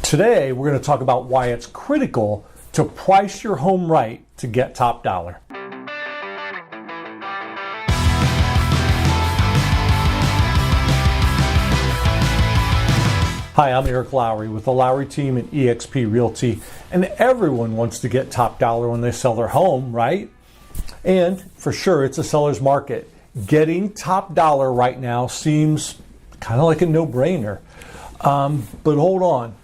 Today, we're going to talk about why it's critical to price your home right to get top dollar. Hi, I'm Eric Lowry with the Lowry team at eXp Realty, and everyone wants to get top dollar when they sell their home, right? And for sure, it's a seller's market. Getting top dollar right now seems kind of like a no-brainer. But hold on.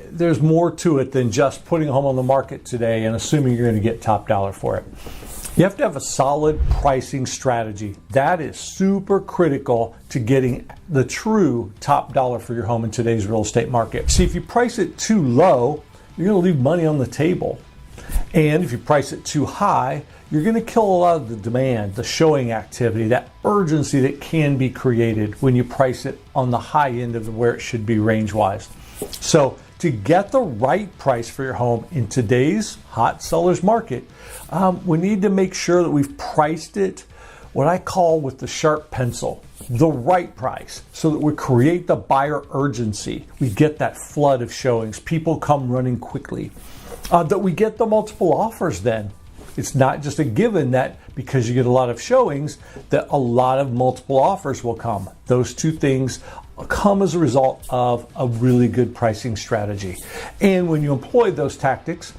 There's more to it than just putting a home on the market today and assuming you're going to get top dollar for it. You have to have a solid pricing strategy. That is super critical to getting the true top dollar for your home in today's real estate market. See, if you price it too low, you're going to leave money on the table. And if you price it too high, you're going to kill a lot of the demand, the showing activity, that urgency that can be created when you price it on the high end of where it should be range-wise. So to get the right price for your home in today's hot seller's market, we need to make sure that we've priced it what I call with the sharp pencil, the right price, so that we create the buyer urgency. We get that flood of showings. People come running quickly. That we get the multiple offers then. It's not just a given that because you get a lot of showings that a lot of multiple offers will come. Those two things come as a result of a really good pricing strategy. And when you employ those tactics,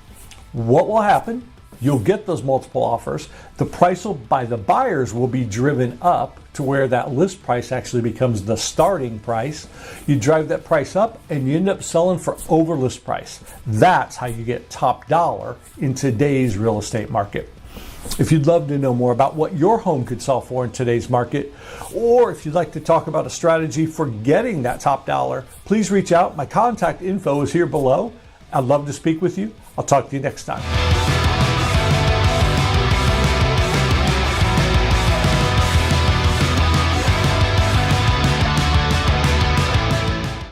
what will happen? You'll get those multiple offers. The price by the buyers will be driven up to where that list price actually becomes the starting price. You drive that price up and you end up selling for over list price. That's how you get top dollar in today's real estate market. If you'd love to know more about what your home could sell for in today's market, or if you'd like to talk about a strategy for getting that top dollar, please reach out. My contact info is here below. I'd love to speak with you. I'll talk to you next time.